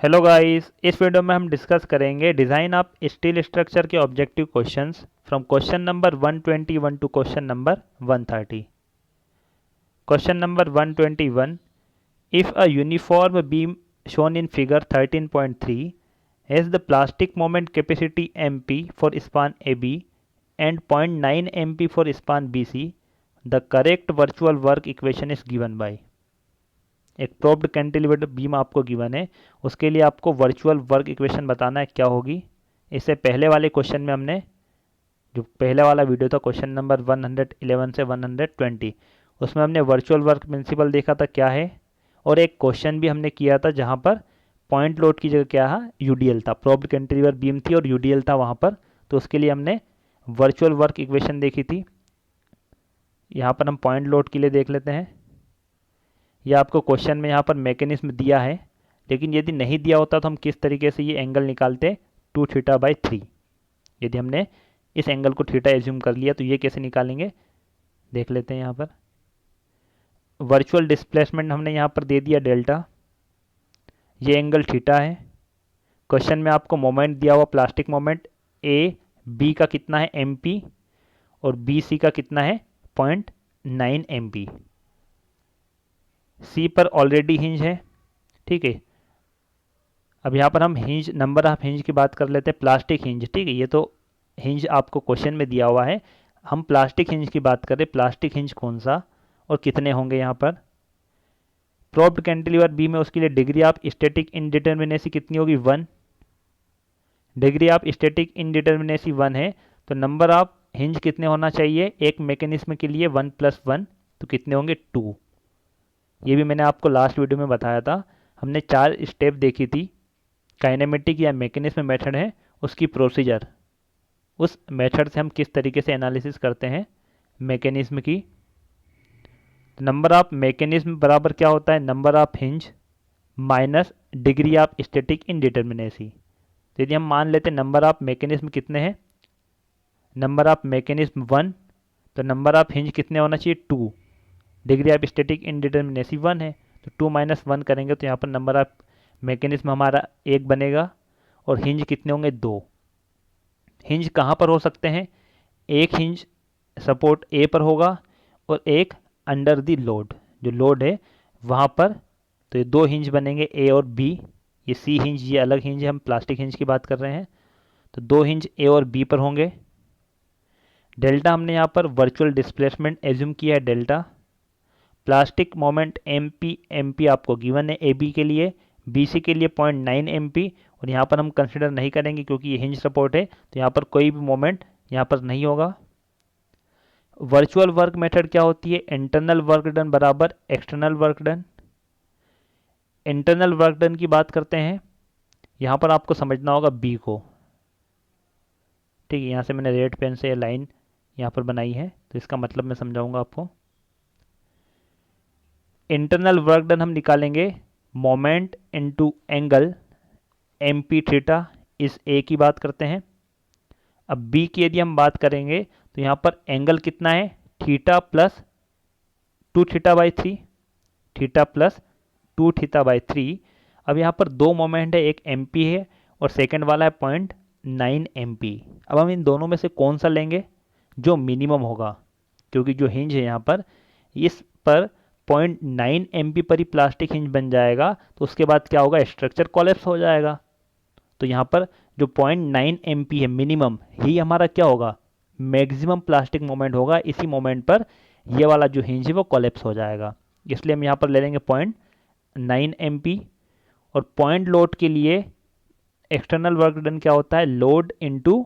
Hello guys, इस video में हम डिस्कस करेंगे डिज़ाइन ऑफ स्टील स्ट्रक्चर के objective questions from question number 121 to question number 130। Question number 121, if a uniform beam shown in figure 13.3 has the plastic moment capacity MP for span AB and 0.9 MP for span BC, the correct virtual work equation is given by। एक प्रोप्ड कैंटिलीवर्ड beam आपको given है, उसके लिए आपको virtual work equation बताना है क्या होगी। इससे पहले वाले क्वेश्चन में हमने जो पहले वाला वीडियो था क्वेश्चन नंबर 111 से 120, उसमें हमने वर्चुअल वर्क प्रिंसिपल देखा था क्या है, और एक क्वेश्चन भी हमने किया था जहाँ पर पॉइंट लोड की जगह क्या है, यूडीएल था। प्रोप्ड कैंटिलीवर बीम थी और यूडीएल था वहाँ पर, तो उसके लिए हमने वर्चुअल वर्क इक्वेशन देखी थी। यहाँ पर हम पॉइंट लोड के लिए देख लेते हैं। यह आपको क्वेश्चन में यहाँ पर मैकेनिज्म दिया है, लेकिन यदि नहीं दिया होता तो हम किस तरीके से ये एंगल निकालते, 2θ/3। यदि हमने इस एंगल को थीटा एज्यूम कर लिया तो ये कैसे निकालेंगे देख लेते हैं। यहाँ पर वर्चुअल डिस्प्लेसमेंट हमने यहाँ पर दे दिया डेल्टा, ये एंगल थीटा है। क्वेश्चन में आपको मोमेंट दिया हुआ प्लास्टिक मोमेंट ए बी का कितना है MP और बी सी का कितना है 0.9 MP। सी पर ऑलरेडी हिंज है, ठीक है। अब यहाँ पर हम हिंज नंबर ऑफ हिंज की बात कर लेते हैं, प्लास्टिक हिंज, ठीक है। ये तो हिंज आपको क्वेश्चन में दिया हुआ है, हम प्लास्टिक हिंज की बात करें। प्लास्टिक हिंज कौन सा और कितने होंगे यहाँ पर। प्रोप्ड कैंटिलीवर बी में उसके लिए डिग्री ऑफ स्टैटिक इनडिटर्मिनेसी कितनी होगी 1। डिग्री ऑफ स्टैटिक इनडिटर्मिनेसी 1 है तो नंबर ऑफ हिंज कितने होना चाहिए एक मैकेनिज्म के लिए 1 + 1, तो कितने होंगे 2। ये भी मैंने आपको लास्ट वीडियो में बताया था। हमने 4 स्टेप देखी थी, काइनेमेटिक या मैकेनिज्म मेथड है उसकी प्रोसीजर, उस मेथड से हम किस तरीके से एनालिसिस करते हैं मैकेनिज्म की। नंबर ऑफ मैकेनिज्म बराबर क्या होता है, number of hinge minus degree of static indeterminacy. तो यदि हम मान लेते हैं नंबर ऑफ मैकेनिज्म कितने हैं, नंबर ऑफ मैकेनिज्म 1, तो नंबर ऑफ हिंज कितने होना चाहिए 2। डिग्री ऑफ स्टैटिक इनडिटर्मिनेसी 1 है तो 2 - 1 करेंगे तो यहाँ पर नंबर ऑफ मैकेनिज्म हमारा 1 बनेगा और हिंज कितने होंगे 2। हिंज कहाँ पर हो सकते हैं, एक हिंज सपोर्ट ए पर होगा और एक अंडर द लोड, जो लोड है वहाँ पर। तो ये 2 हिंज बनेंगे ए और बी। ये सी हिंज, ये अलग हिंज है, हम प्लास्टिक हिंज की बात कर रहे हैं। तो 2 हिंज ए और बी पर होंगे। डेल्टा हमने यहाँ पर वर्चुअल डिस्प्लेसमेंट एज्यूम किया है डेल्टा। प्लास्टिक मोमेंट MP आपको गिवन है AB के लिए, BC के लिए 0.9 MP, और यहाँ पर हम कंसिडर नहीं करेंगे क्योंकि ये हिंज सपोर्ट है, तो यहाँ पर कोई भी मोमेंट यहाँ पर नहीं होगा। वर्चुअल वर्क मेथड क्या होती है, इंटरनल वर्क डन बराबर external work done. Internal work done की बात करते हैं, यहाँ पर आपको समझना होगा B को, ठीक है। यहाँ से मैंने रेड पेन से लाइन यहाँ पर बनाई है, तो इसका मतलब मैं समझाऊंगा आपको। इंटरनल वर्क डन हम निकालेंगे मोमेंट इनटू एंगल MP θ इस A की बात करते हैं। अब B की यदि हम बात करेंगे तो यहाँ पर एंगल कितना है थीटा प्लस 2θ/3, थीटा प्लस 2θ/3। अब यहाँ पर 2 मोमेंट है, एक MP है और सेकंड वाला है 0.9 MP। अब हम इन दोनों में से कौन सा लेंगे जो मिनिमम होगा, क्योंकि जो हिंज है यहाँ पर इस पर 0.9 MP पर ही प्लास्टिक हिंज बन जाएगा, तो उसके बाद क्या होगा, स्ट्रक्चर कोलैप्स हो जाएगा। तो यहाँ पर जो 0.9 MP है मिनिमम ही हमारा क्या होगा, मैक्सिमम प्लास्टिक मोमेंट होगा। इसी मोमेंट पर ये वाला जो हिंज है वो कोलैप्स हो जाएगा, इसलिए हम यहाँ पर ले लेंगे 0.9 MP। और पॉइंट लोड के लिए एक्सटर्नल वर्क डन क्या होता है, लोड इनटू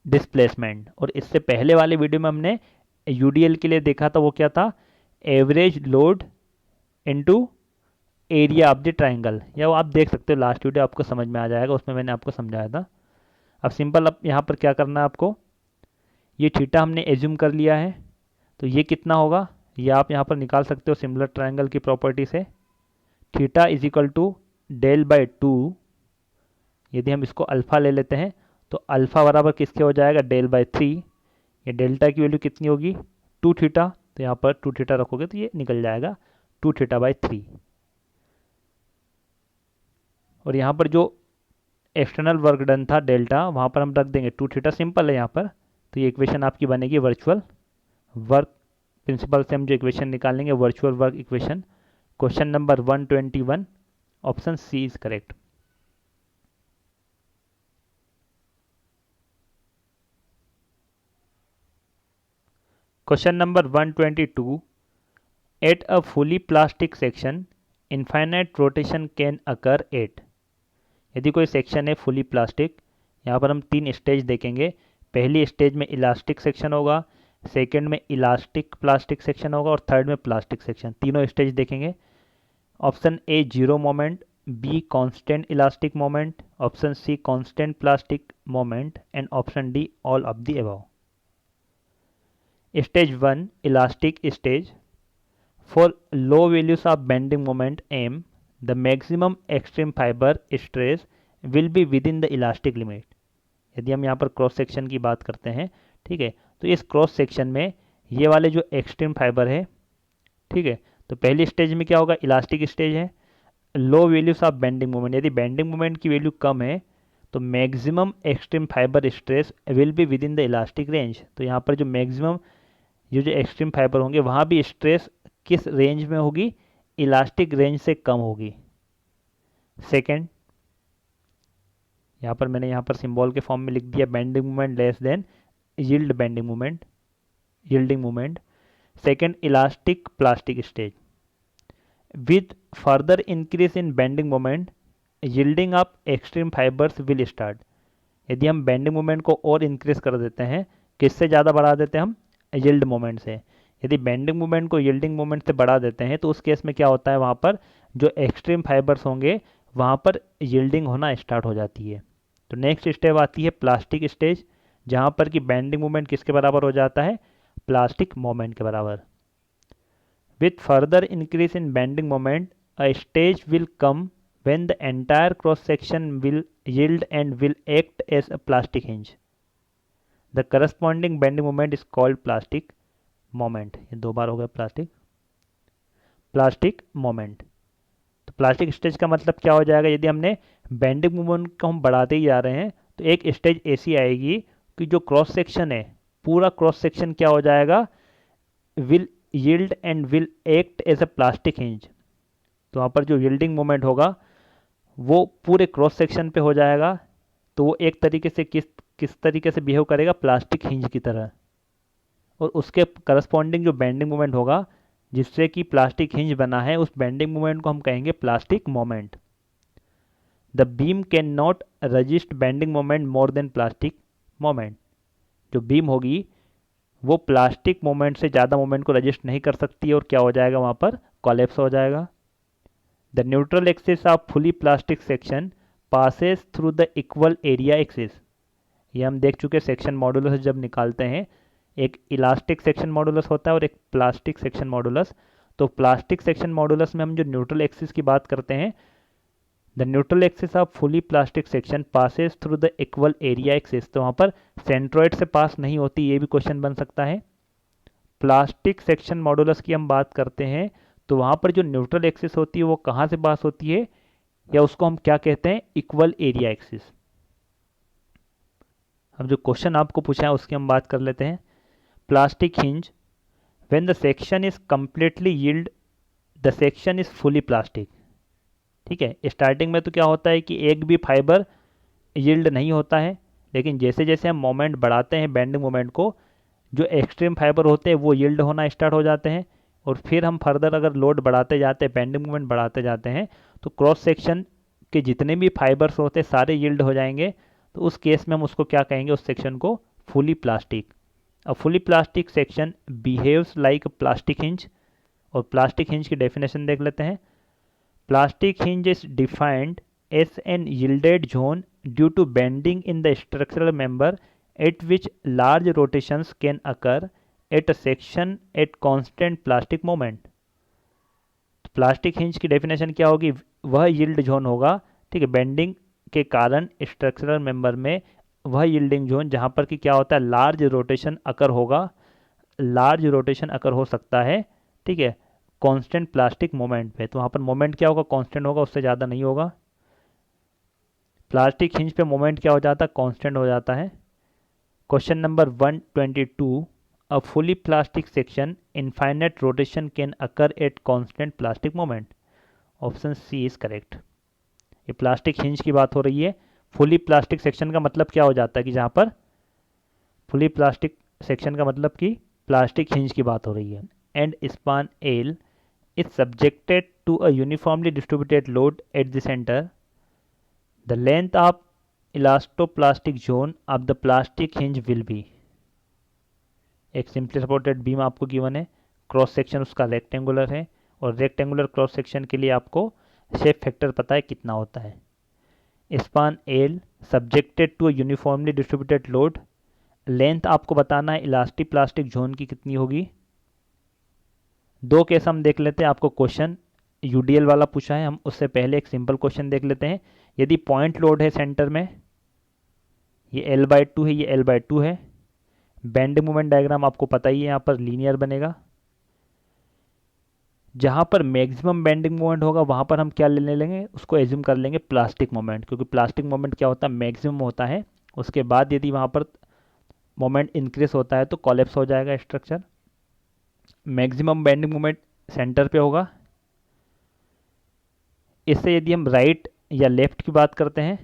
डिस्प्लेसमेंट। और इससे पहले वाले वीडियो में हमने यूडीएल के लिए देखा था, वो क्या था, average load into area of the triangle. या वो आप देख सकते हो लास्ट वीडियो, आपको समझ में आ जाएगा, उसमें मैंने आपको समझाया था। अब सिंपल, अब यहाँ पर क्या करना है आपको, ये थीटा हमने एज्यूम कर लिया है, तो ये कितना होगा ये आप यहाँ पर निकाल सकते हो सिमिलर ट्राइंगल की प्रॉपर्टी से। Theta is equal to del/2। यदि हम इसको अल्फ़ा ले लेते हैं तो अल्फ़ा बराबर किसके हो जाएगा, del/3। ये डेल्टा की वैल्यू कितनी होगी 2θ, तो यहाँ पर 2θ रखोगे तो ये निकल जाएगा 2θ/3। और यहाँ पर जो एक्सटर्नल वर्क डन था डेल्टा, वहाँ पर हम रख देंगे 2 थीटा। सिंपल है यहाँ पर। तो ये इक्वेशन आपकी बनेगी वर्चुअल वर्क प्रिंसिपल से हम जो इक्वेशन निकालेंगे, virtual work equation. Question number 121, option C is correct. Question number 122, at a fully plastic section infinite rotation can occur at. यदि कोई सेक्शन है फुली प्लास्टिक, यहाँ पर हम 3 स्टेज देखेंगे। पहली स्टेज में इलास्टिक सेक्शन होगा, सेकंड में इलास्टिक प्लास्टिक सेक्शन होगा और थर्ड में प्लास्टिक सेक्शन। तीनों स्टेज देखेंगे। Option A 0 moment, B constant elastic moment, option C constant plastic moment and option D all of the above. Stage 1 elastic stage. For low values of bending moment M, the maximum extreme fibre stress will be within the elastic limit. यदि हम यहाँ पर cross section की बात करते हैं, ठीक है, तो इस क्रॉस सेक्शन में ये वाले जो एक्सट्रीम फाइबर है, ठीक है, तो पहली स्टेज में क्या होगा, इलास्टिक स्टेज है। लो वैल्यूज ऑफ बेंडिंग मोमेंट, यदि बेंडिंग मोमेंट की वैल्यू कम है तो maximum extreme fibre stress will be within the elastic range. तो यहाँ पर जो मैक्सिमम ये जो एक्सट्रीम फाइबर होंगे वहाँ भी स्ट्रेस किस रेंज में होगी, इलास्टिक रेंज से कम होगी। सेकेंड, यहाँ पर मैंने यहाँ पर सिंबल के फॉर्म में लिख दिया bending moment less than yield bending moment, yielding moment. Second elastic plastic stage. With further increase in bending moment yielding up extreme fibres will start. यदि हम बेंडिंग मोमेंट को और इंक्रीज कर देते हैं, किससे ज़्यादा बढ़ा देते हैं हम, यील्ड मोमेंट से। यदि बेंडिंग मोमेंट को यील्डिंग मोमेंट से बढ़ा देते हैं तो उस केस में क्या होता है, वहाँ पर जो एक्सट्रीम फाइबर्स होंगे वहाँ पर यील्डिंग होना स्टार्ट हो जाती है। तो नेक्स्ट स्टेप आती है प्लास्टिक स्टेज, जहाँ पर कि बेंडिंग मोमेंट किसके बराबर हो जाता है, प्लास्टिक मोमेंट के बराबर। With further increase in bending moment a stage will come when the entire cross section will yield and will act as a plastic hinge. The corresponding bending moment is called plastic moment. ये 2 बार हो गया plastic moment. तो plastic stage का मतलब क्या हो जाएगा, यदि हमने बेंडिंग मोमेंट को हम बढ़ाते ही जा रहे हैं तो एक स्टेज ऐसी आएगी कि जो क्रॉस सेक्शन है, पूरा क्रॉस सेक्शन क्या हो जाएगा, will yield and will act as a plastic hinge. तो वहाँ पर जो यील्डिंग मोमेंट होगा वो पूरे क्रॉस सेक्शन पे हो जाएगा। तो वो एक तरीके से किस तरीके से बिहेव करेगा, प्लास्टिक हिंज की तरह। और उसके करस्पॉन्डिंग जो बेंडिंग मोमेंट होगा जिससे कि प्लास्टिक हिंज बना है, उस बेंडिंग मोमेंट को हम कहेंगे plastic moment. The beam can not resist bending moment more than plastic moment. जो बीम होगी वो प्लास्टिक मोमेंट से ज़्यादा मोमेंट को रजिस्ट नहीं कर सकती है और क्या हो जाएगा, वहाँ पर कोलैप्स हो जाएगा। The neutral axis of fully plastic section passes through the equal area axis. ये हम देख चुके सेक्शन मॉडुलस जब निकालते हैं, एक इलास्टिक सेक्शन मॉडुलस होता है और एक प्लास्टिक सेक्शन मॉडुलस। तो प्लास्टिक सेक्शन मॉडुलस में हम जो न्यूट्रल एक्सिस की बात करते हैं, the neutral axis of fully plastic section passes through the equal area axis. तो वहाँ पर सेंट्रोइड से पास नहीं होती, ये भी क्वेश्चन बन सकता है। प्लास्टिक सेक्शन मॉडुलस की हम बात करते हैं तो वहाँ पर जो न्यूट्रल एक्सिस होती है वो कहाँ से पास होती है, या उसको हम क्या कहते हैं, इक्वल एरिया एक्सिस। अब जो क्वेश्चन आपको पूछा है उसकी हम बात कर लेते हैं। Plastic hinge, when the section is completely yield the section is fully plastic. ठीक है, स्टार्टिंग में तो क्या होता है कि एक भी फाइबर यील्ड नहीं होता है, लेकिन जैसे जैसे हम मोमेंट बढ़ाते हैं बेंडिंग मोमेंट को, जो एक्सट्रीम फाइबर होते हैं वो यील्ड होना स्टार्ट हो जाते हैं। और फिर हम फर्दर अगर लोड बढ़ाते जाते हैं, बेंडिंग मोमेंट बढ़ाते जाते हैं, तो क्रॉस सेक्शन के जितने भी फाइबर्स होते हैं सारे यील्ड हो जाएंगे। तो उस केस में हम उसको क्या कहेंगे, उस सेक्शन को फुली प्लास्टिक। अब fully plastic section behaves like plastic hinge. और प्लास्टिक हिंज की डेफिनेशन देख लेते हैं। Plastic hinge is defined as an yielded zone due to bending in the structural member at which large rotations can occur at a section at constant plastic moment। Plastic hinge की definition क्या होगी, वह yield zone होगा, ठीक है, bending के कारण structural member में वह यील्डिंग जोन जहाँ पर कि क्या होता है, लार्ज रोटेशन अकर होगा, लार्ज रोटेशन अकर हो सकता है, ठीक है, कांस्टेंट प्लास्टिक मोमेंट पे। तो वहाँ पर मोमेंट क्या होगा, कांस्टेंट होगा, उससे ज़्यादा नहीं होगा। प्लास्टिक हिंज पे मोमेंट क्या हो जाता है, कांस्टेंट हो जाता है। Question number 122, a fully plastic section infinite rotation can occur at constant plastic moment. Option C is correct. ये प्लास्टिक हिंज की बात हो रही है। फुली प्लास्टिक सेक्शन का मतलब क्या हो जाता है कि जहाँ पर फुली प्लास्टिक सेक्शन का मतलब कि प्लास्टिक हिंज की बात हो रही है। And span L is subjected to a uniformly distributed load at the centre. The length of elastoplastic zone of the plastic hinge will be. एक सिंपली सपोर्टेड बीम आपको गिवन है, क्रॉस सेक्शन उसका rectangular है, और rectangular cross section के लिए आपको shape factor पता है कितना होता है। Span L subjected to a uniformly distributed load, length आपको बताना है इलास्टिक प्लास्टिक जोन की कितनी होगी। दो केस हम देख लेते हैं, आपको क्वेश्चन यूडीएल वाला पूछा है, हम उससे पहले एक सिंपल क्वेश्चन देख लेते हैं। यदि पॉइंट लोड है सेंटर में, ये L/2 है, ये L/2 है, बेंड मूवमेंट डायग्राम आपको पता ही है, यहाँ पर लीनियर बनेगा। जहाँ पर मैक्सिमम बेंडिंग मोमेंट होगा वहाँ पर हम क्या लेने लेंगे, उसको एज्यूम कर लेंगे प्लास्टिक मोमेंट, क्योंकि प्लास्टिक मोमेंट क्या होता है, मैक्सिमम होता है। उसके बाद यदि वहाँ पर मोमेंट इंक्रीज होता है तो कोलैप्स हो जाएगा structure. Maximum bending moment centre पे होगा। इससे यदि हम राइट या लेफ्ट की बात करते हैं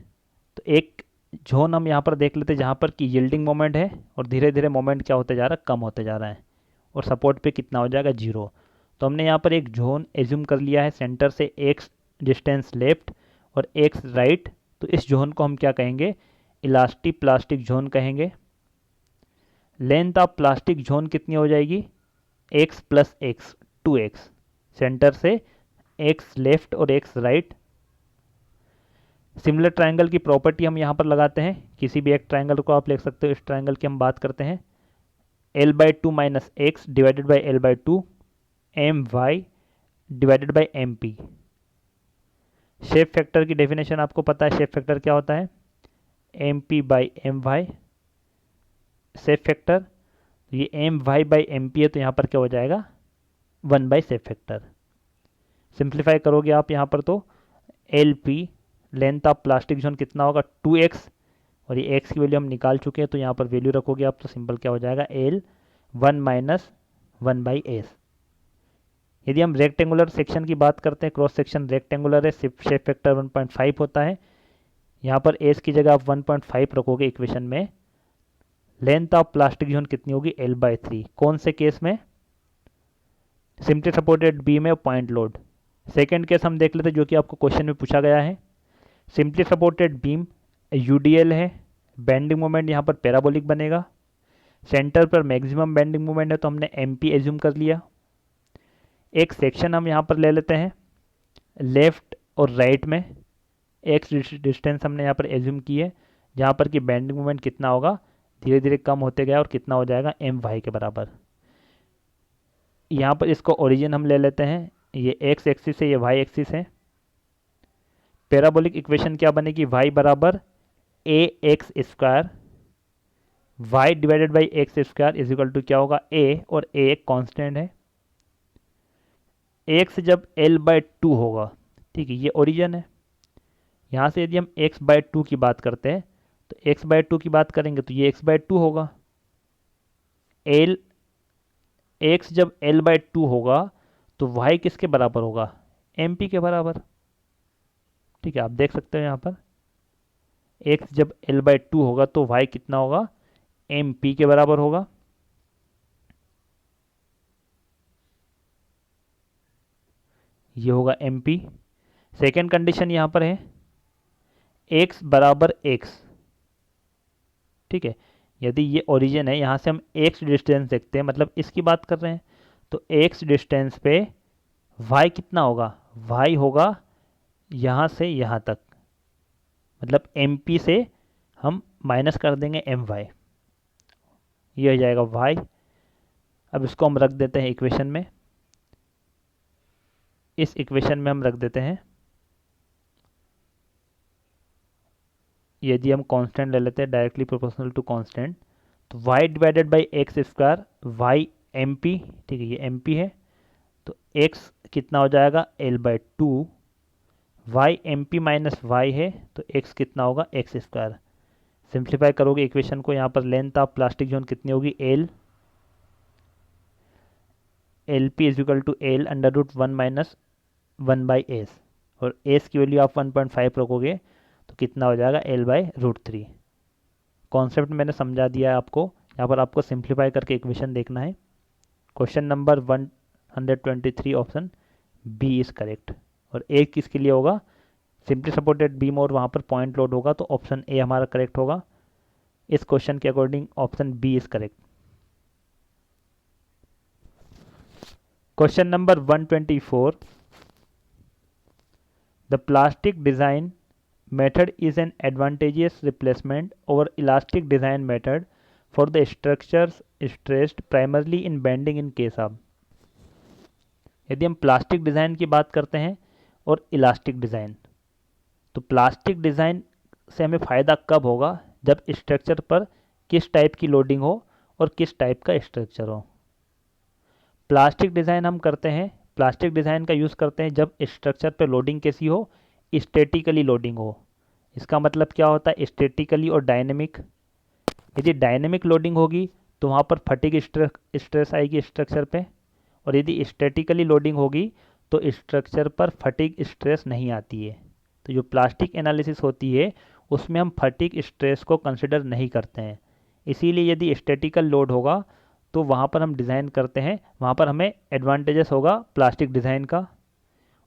तो एक जोन हम यहाँ पर देख लेते हैं जहाँ पर कि यील्डिंग मोमेंट है, और धीरे धीरे मोमेंट क्या होते जा रहा है, कम होते जा रहा है, और सपोर्ट पे कितना हो जाएगा, 0। तो हमने यहाँ पर एक जोन एज्यूम कर लिया है सेंटर से एक्स डिस्टेंस लेफ्ट और एक्स राइट। तो इस जोन को हम क्या कहेंगे, इलास्टिक प्लास्टिक जोन कहेंगे। लेंथ ऑफ प्लास्टिक जोन कितनी हो जाएगी, x plus x, 2x, centre से एक्स लेफ्ट और एक्स राइट। सिमिलर ट्रायंगल की प्रॉपर्टी हम यहाँ पर लगाते हैं, किसी भी एक ट्रायंगल को आप लिख सकते हो। इस ट्रायंगल की हम बात करते हैं, L/2 minus x divided by L/2 My divided by MP। Shape factor की डेफिनेशन आपको पता है, शेप फैक्टर क्या होता है, MP/My। शेप फैक्टर ये My/MP है, तो यहाँ पर क्या हो जाएगा, 1 शेप फैक्टर। सिंप्लीफाई करोगे आप यहाँ पर तो LP length of plastic zone कितना होगा, 2x, और ये x की वैल्यू हम निकाल चुके हैं, तो यहाँ पर वैल्यू रखोगे आप तो सिंपल क्या हो जाएगा, L1 माइनस 1/s। यदि हम रेक्टेंगुलर सेक्शन की बात करते हैं, क्रॉस सेक्शन रेक्टेंगुलर है, शेप फैक्टर 1.5 होता है। यहाँ पर s की जगह आप 1.5 रखोगे इक्वेशन में। लेंथ ऑफ प्लास्टिक जोन कितनी होगी, L/3। कौन से केस में, सिंपली सपोर्टेड बीम है, पॉइंट लोड। सेकेंड केस हम देख लेते जो कि आपको क्वेश्चन में पूछा गया है, सिंपली सपोर्टेड बीम, यूडीएल है, बेंडिंग मोमेंट यहाँ पर पैराबोलिक बनेगा, सेंटर पर मैक्सिमम बेंडिंग मोमेंट है तो हमने एमपी एज्यूम कर लिया। एक सेक्शन हम यहाँ पर ले लेते हैं लेफ्ट और राइट में, एक्स डिस्टेंस हमने यहाँ पर एज्यूम की है, जहाँ पर कि बेंडिंग मोमेंट कितना होगा, धीरे धीरे कम होते गया और कितना हो जाएगा, My के बराबर। यहाँ पर इसको ओरिजिन हम ले लेते हैं, ये एक्स एक्सिस है, ये वाई एक्सिस है। पैराबोलिक इक्वेशन क्या बनेगी, y बराबर ax², y divided by x² is equal to क्या होगा, a, और a एक कांस्टेंट है। x जब L/2 होगा, ठीक है, ये ओरिजिन है। यहाँ से यदि हम x/2 की बात करते हैं तो x/2 की बात करेंगे तो ये x/2 होगा। x जब L/2 होगा तो y किसके बराबर होगा, MP के बराबर। ठीक है, आप देख सकते हो यहाँ पर x जब L/2 होगा तो y कितना होगा, MP के बराबर होगा। ये होगा MP। सेकेंड कंडीशन यहाँ पर है x बराबर x। ठीक है, यदि ये ओरिजिन है, यहाँ से हम x डिस्टेंस देखते हैं, मतलब इसकी बात कर रहे हैं, तो x डिस्टेंस पे y कितना होगा, y होगा यहाँ से यहाँ तक, मतलब MP से हम माइनस कर देंगे My, ये हो जाएगा y। अब इसको हम रख देते हैं इक्वेशन में, इस इक्वेशन में हम रख देते हैं, यदि हम कांस्टेंट ले लेते हैं डायरेक्टली प्रोपोर्शनल टू कांस्टेंट, तो y divided by x², y MP, ठीक है, ये MP है, तो x कितना हो जाएगा, L/2, Y M P minus Y है तो एक्स कितना होगा एक्स स्क्वायर। सिंप्लीफाई करोगे इक्वेशन को, यहाँ पर लेंथ ऑफ प्लास्टिक जोन कितनी होगी L P is equal to L under root 1 minus 1 by S, और एस की वैल्यू आप 1.5 रखोगे तो कितना हो जाएगा एल बाई रूट 3। कॉन्सेप्ट मैंने समझा दिया है आपको, यहाँ पर आपको सिंप्लीफाई करके इक्वेशन देखना है। Question number 123 option B is correct. और ए किसके लिए होगा, सिंपली सपोर्टेड बीम और वहाँ पर पॉइंट लोड होगा तो ऑप्शन ए हमारा करेक्ट होगा। इस क्वेश्चन के according option B is correct. Question number 124, the plastic design method is an advantageous replacement over elastic design method for the structures stressed primarily in bending in case of। यदि हम plastic design की बात करते हैं और elastic design, तो plastic design से हमें फ़ायदा कब होगा, जब स्ट्रक्चर पर किस टाइप की लोडिंग हो और किस टाइप का स्ट्रक्चर हो। प्लास्टिक डिज़ाइन हम करते हैं, प्लास्टिक डिज़ाइन का यूज़ करते हैं जब स्ट्रक्चर पर लोडिंग कैसी हो, स्टैटिकली लोडिंग हो। इसका मतलब क्या होता है, स्टैटिकली और डायनेमिक। यदि डायनेमिक लोडिंग होगी तो वहाँ पर फटीग स्ट्रेस आएगी स्ट्रक्चर पे, और यदि स्टैटिकली लोडिंग होगी तो स्ट्रक्चर पर फटीग स्ट्रेस नहीं आती है। तो जो प्लास्टिक एनालिसिस होती है उसमें हम फटीग स्ट्रेस को कंसिडर नहीं करते हैं। इसीलिए यदि स्टैटिकल लोड होगा तो वहाँ पर हम डिज़ाइन करते हैं, वहाँ पर हमें एडवांटेजेस होगा प्लास्टिक डिज़ाइन का।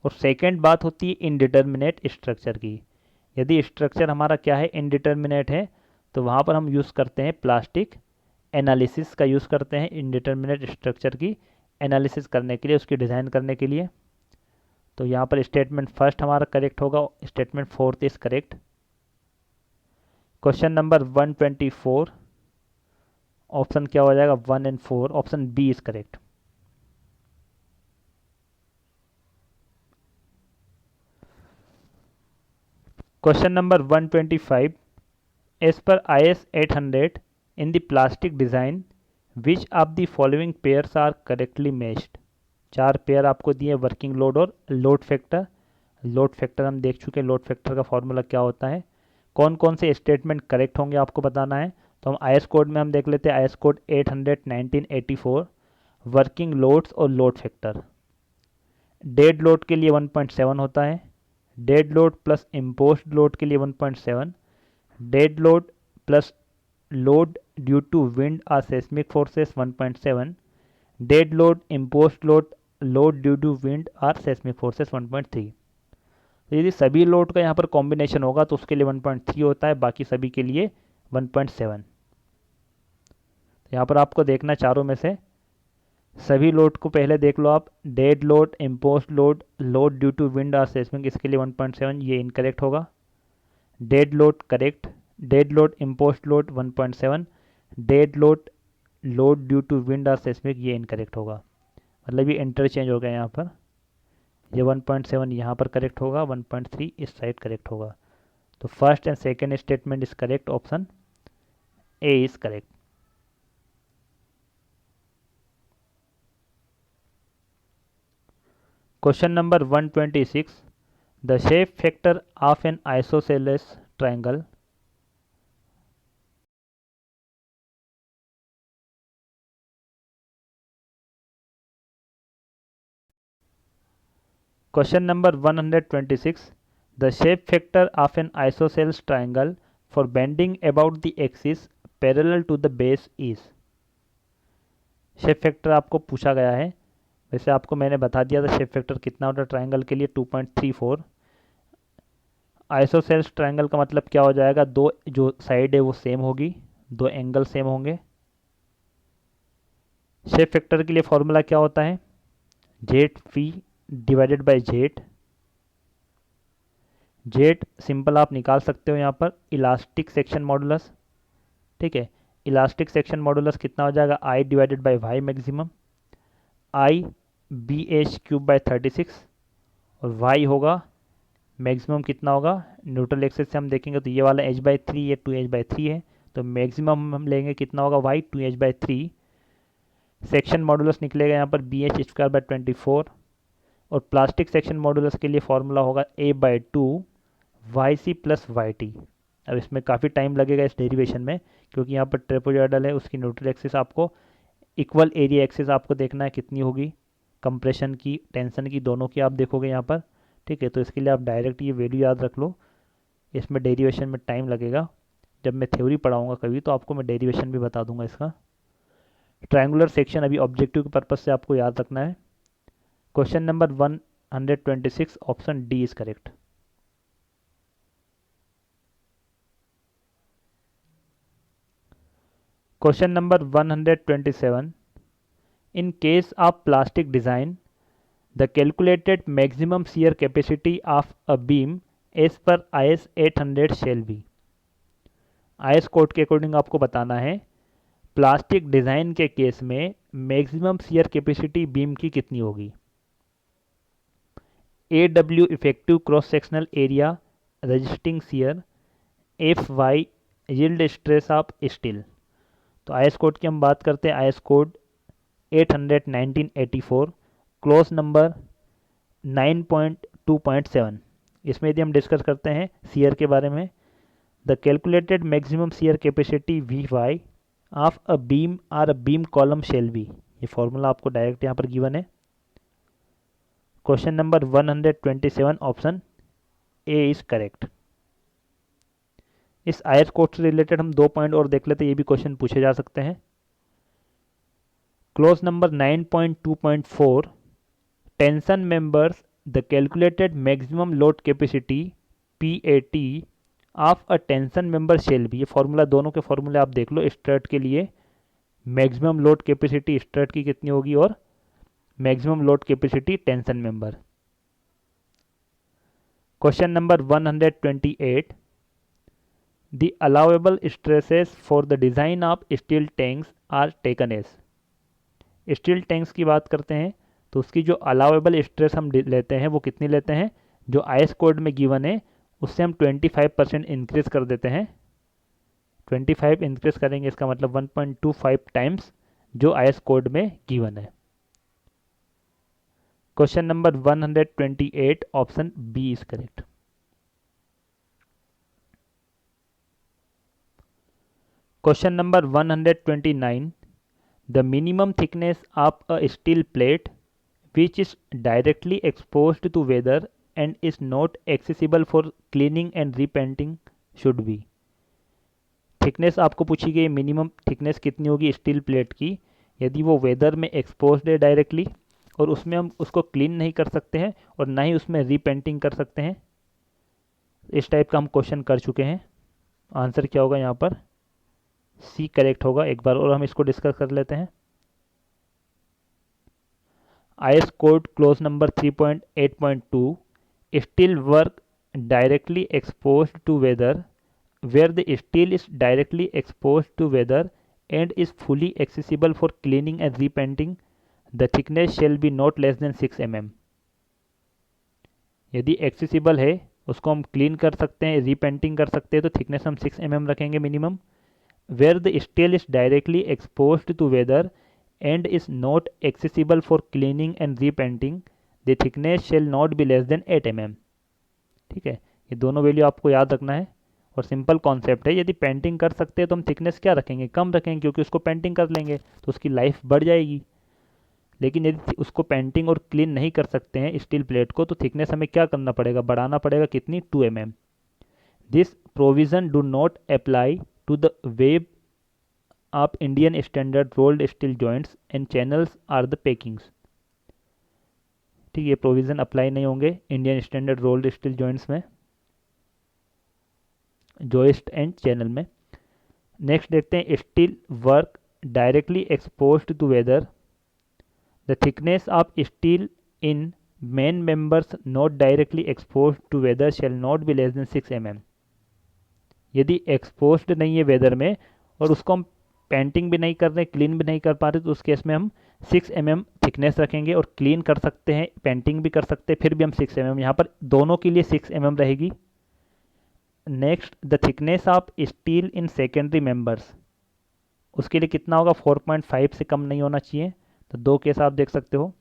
और सेकेंड बात होती है इनडिटर्मिनेट स्ट्रक्चर की। यदि स्ट्रक्चर हमारा क्या है, इनडिटर्मिनेट है, तो वहाँ पर हम यूज़ करते हैं प्लास्टिक एनालिसिस का यूज़ करते हैं इनडिटर्मिनेट स्ट्रक्चर की एनालिसिस करने के लिए, उसकी डिज़ाइन करने के लिए। तो यहाँ पर स्टेटमेंट फर्स्ट हमारा करेक्ट होगा, statement fourth is correct. Question number 124 option क्या हो जाएगा 1 and 4, option B is correct. Question number 125, as per IS 800 in the plastic design which of the following pairs are correctly matched। चार pair आपको दिए, working load और load factor. Load factor हम देख चुके हैं, लोड फैक्टर का formula क्या होता है। कौन कौन से स्टेटमेंट करेक्ट होंगे आपको बताना है। तो हम IS कोड में हम देख लेते हैं, IS कोड 800 1984, वर्किंग लोड्स और लोड फैक्टर। डेड लोड के लिए 1.7 होता है, dead load plus imposed load के लिए 1.7, dead load plus load due to wind और seismic forces 1.7, dead load imposed load due to wind और सेस्मिक फोर्सेस 1.3। तो यदि सभी लोड का यहाँ पर कॉम्बिनेशन होगा तो उसके लिए 1.3 होता है, बाकी सभी के लिए 1.7। तो यहाँ पर आपको देखना चारों में से सभी लोड को पहले देख लो आप, dead load, imposed load, load due to wind और सेस्मिक, इसके लिए 1.7, ये इनकरेक्ट होगा। Dead load correct, dead load imposed load 1.7, dead load load due to wind और सेस्मिक, ये इनकरेक्ट होगा। मतलब ये इंटरचेंज हो गया यहाँ पर, ये 1.7 यहाँ पर करेक्ट होगा, 1.3 इस साइड करेक्ट होगा। तो first and second statement is correct, option A is correct. Question number 126, the shape factor of an isosceles triangle. Question number 126, the shape factor of an isosceles triangle for bending about the axis parallel to the base is. Shape factor आपको पूछा गया है, वैसे आपको मैंने बता दिया था शेप फैक्टर कितना होता है ट्रायंगल के लिए, 2.34। आइसोसेलेस ट्रायंगल का मतलब क्या हो जाएगा, दो जो साइड है वो सेम होगी, दो एंगल सेम होंगे। शेप फैक्टर के लिए फॉर्मूला क्या होता है, Z fee divided by Z. Z simple आप निकाल सकते हो यहाँ पर इलास्टिक सेक्शन मॉडुलस, ठीक है। इलास्टिक सेक्शन मॉडुलस कितना हो जाएगा, I divided by Y maximum, I B H cube by 36, और वाई होगा मैक्सिमम कितना होगा, न्यूट्रल एक्सिस से हम देखेंगे तो ये वाला h/3, ये 2h/3 है, तो मैक्सिमम हम लेंगे कितना होगा y 2h/3। सेक्शन मॉडुलस निकलेगा यहाँ पर bh² बाय 24, और प्लास्टिक सेक्शन मॉडुलस के लिए फॉर्मूला होगा A/2 YC + YT। अब इसमें काफ़ी टाइम लगेगा इस डेरिवेशन में, क्योंकि यहाँ पर ट्रेपोजॉइडल है, उसकी न्यूट्रल एक्सिस आपको इक्वल एरिया एक्सिस आपको देखना है कितनी होगी, कंप्रेशन की, टेंशन की, दोनों की आप देखोगे यहाँ पर। ठीक है, तो इसके लिए आप डायरेक्ट ये वैल्यू याद रख लो। इसमें डेरिवेशन में टाइम लगेगा, जब मैं थ्योरी पढ़ाऊँगा कभी तो आपको मैं डेरिवेशन भी बता दूंगा इसका। ट्रायंगुलर सेक्शन अभी ऑब्जेक्टिव के पर्पज से आपको याद रखना है। Question number 126 option D is correct. Question number 127, in case of plastic design the calculated maximum shear capacity of a beam as per IS 800 shall be. IS code के according आपको बताना है प्लास्टिक डिजाइन के case में maximum shear capacity beam की कितनी होगी। AW effective cross sectional area resisting shear, FY yield stress of steel. तो IS कोड की हम बात करते हैं, IS कोड 800 1984 क्लोज नंबर 9.2.7। इसमें यदि हम डिस्कस करते हैं शियर के बारे में, the calculated maximum shear capacity VY of a beam or a beam column shall be. ये फॉर्मूला आपको डायरेक्ट यहाँ पर गिवन है। Question number 127 option A is correct. इस IS कोड से रिलेटेड हम 2 पॉइंट और देख लेते हैं, ये भी क्वेश्चन पूछे जा सकते हैं। Close number 9.2.4 tension members the calculated maximum load capacity PAT of a tension member shell be. ये फॉर्मूला, दोनों के फॉर्मूले आप देख लो। स्ट्रट के लिए मैक्सिमम लोड कैपेसिटी स्ट्रट की कितनी होगी और maximum load capacity tension member. Question number 128, the allowable stresses for the design of steel tanks are taken as. Steel tanks की बात करते हैं तो उसकी जो अलाउेबल स्ट्रेस हम लेते हैं वो कितनी लेते हैं, जो IS कोड में गिवन है उससे हम 25% इंक्रीज कर देते हैं। 25 इंक्रीज करेंगे, इसका मतलब 1.25 टाइम्स जो IS कोड में गिवन है। Question number 128 option B is correct. Question number 129, the minimum thickness of a steel plate which is directly exposed to weather and is not accessible for cleaning and repainting should be। Thickness आपको पूछी गई, minimum thickness कितनी होगी steel plate की यदि वो weather में exposed है डायरेक्टली और उसमें हम उसको क्लीन नहीं कर सकते हैं और ना ही उसमें रीपेंटिंग कर सकते हैं। इस टाइप का हम क्वेश्चन कर चुके हैं। आंसर क्या होगा यहाँ पर, सी करेक्ट होगा। एक बार और हम इसको डिस्कस कर लेते हैं। IS code close number 3.8.2 steel work directly exposed to weather where the steel is directly exposed to weather and is fully accessible for cleaning and repainting the thickness shall be not less than 6 mm। यदि accessible है, उसको हम clean कर सकते हैं, repainting कर सकते हैं, तो थिकनेस हम 6 mm रखेंगे minimum. Where the steel is directly exposed to weather and is not accessible for cleaning and repainting the thickness shall not be less than 8 mm। ठीक है, ये दोनों वैल्यू आपको याद रखना है और सिंपल कॉन्सेप्ट है। यदि पेंटिंग कर सकते हैं तो हम थिकनेस क्या रखेंगे, कम रखेंगे, क्योंकि उसको पेंटिंग कर लेंगे तो उसकी लाइफ बढ़ जाएगी। लेकिन यदि उसको पेंटिंग और क्लीन नहीं कर सकते हैं स्टील प्लेट को, तो थिकनेस हमें क्या करना पड़ेगा, बढ़ाना पड़ेगा। कितनी, 2 mm। This provision do not apply to the web of Indian standard rolled steel joints and channels are the packings। ठीक, ये प्रोविजन अप्लाई नहीं होंगे Indian standard rolled steel joints में, जॉइस्ट एंड चैनल में। नेक्स्ट देखते हैं, steel work directly exposed to weather the thickness of steel in main members not directly exposed to weather shall not be less than 6 mm। यदि exposed नहीं है weather में और उसको हम पेंटिंग भी नहीं कर रहे, क्लीन भी नहीं कर पा रहे, तो उस केस में हम 6 mm थिकनेस रखेंगे। और क्लीन कर सकते हैं, पेंटिंग भी कर सकते हैं, फिर भी हम 6 mm, यहाँ पर दोनों के लिए 6 mm रहेगी। Next, the thickness of steel in secondary members, उसके लिए कितना होगा, 4.5 से कम नहीं होना चाहिए। तो 2 केस आप देख सकते हो।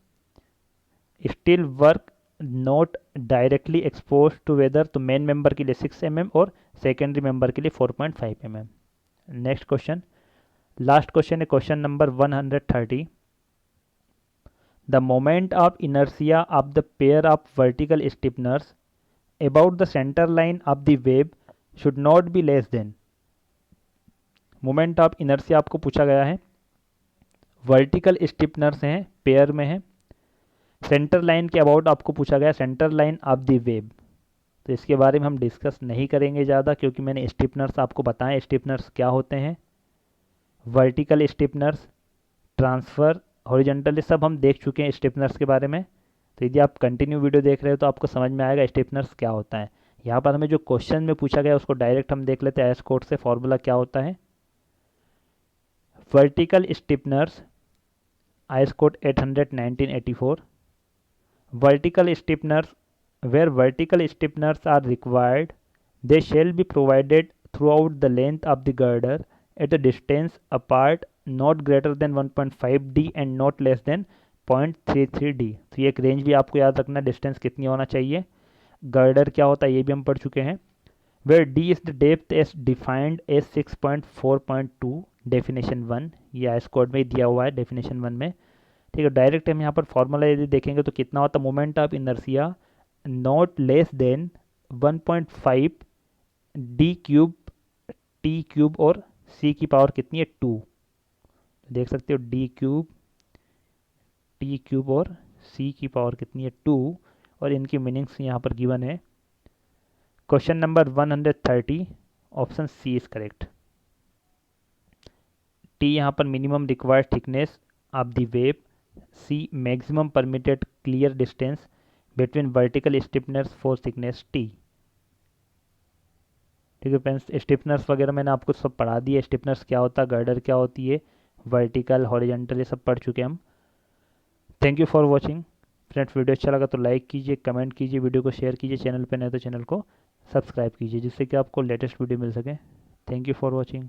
Steel work not directly expose to weather, तो मेन मेंबर के लिए 6 mm और सेकेंडरी मेंबर के लिए 4.5 mm। Next question, last question है question number 130। The moment of inertia of the pair of vertical stiffeners about the centre line of the web should not be less than. Moment of inertia आपको पूछा गया है, vertical स्टिफनर्स हैं, pair में है, centre line के about आपको पूछा गया, centre line of the web. तो इसके बारे में हम डिस्कस नहीं करेंगे ज़्यादा, क्योंकि मैंने स्टिफनर्स आपको बताएं स्टिफनर्स क्या होते हैं, वर्टिकल स्टिफनर्स, ट्रांसफ़र, हॉरिजॉन्टल, सब हम देख चुके हैं स्टिफनर्स के बारे में। तो यदि आप कंटिन्यू वीडियो देख रहे हो तो आपको समझ में आएगा स्टिफनर्स क्या होता है। यहाँ पर हमें जो क्वेश्चन में पूछा गया उसको डायरेक्ट हम देख लेते हैं, एस कोड से फॉर्मूला क्या होता है। Vertical stiffeners, IS code 800 1984। Vertical stiffeners, where vertical stiffeners are required, they shall be provided throughout the length of the girder at a distance apart not greater than 1.5 d and not less than 0.33 d। तो ये एक range भी आपको याद रखना, distance कितनी होना चाहिए। गर्डर क्या होता है ये भी हम पढ़ चुके हैं। where d is the depth as defined as 6.4.2 definition 1, ये इस कोड में दिया हुआ है डेफिनेशन 1 में। ठीक है, डायरेक्ट हम यहाँ पर फॉर्मूला यदि देखेंगे तो कितना होता है, moment of inertia not less than 1.5 D cube T cube और सी की पावर कितनी है 2। देख सकते हो डी क्यूब टी क्यूब और सी की पावर कितनी है 2, और इनकी मीनिंग्स यहाँ पर गिवन है। Question number 130, option C is correct. T यहाँ पर minimum required thickness of the web, C maximum permitted clear distance between vertical stiffeners for thickness T. ठीक है फ्रेंड्स, स्टिफनर्स वगैरह मैंने आपको सब पढ़ा दिया, स्टिफनर्स क्या होता है, गर्डर क्या होती है, वर्टिकल, हॉरिजॉन्टल, ये सब पढ़ चुके हम। Thank you for watching friends. Video अच्छा लगा तो लाइक कीजिए, कमेंट कीजिए, वीडियो को शेयर कीजिए, चैनल पर नए तो चैनल को सब्सक्राइब कीजिए, जिससे कि आपको लेटेस्ट वीडियो मिल सके। Thank you for watching.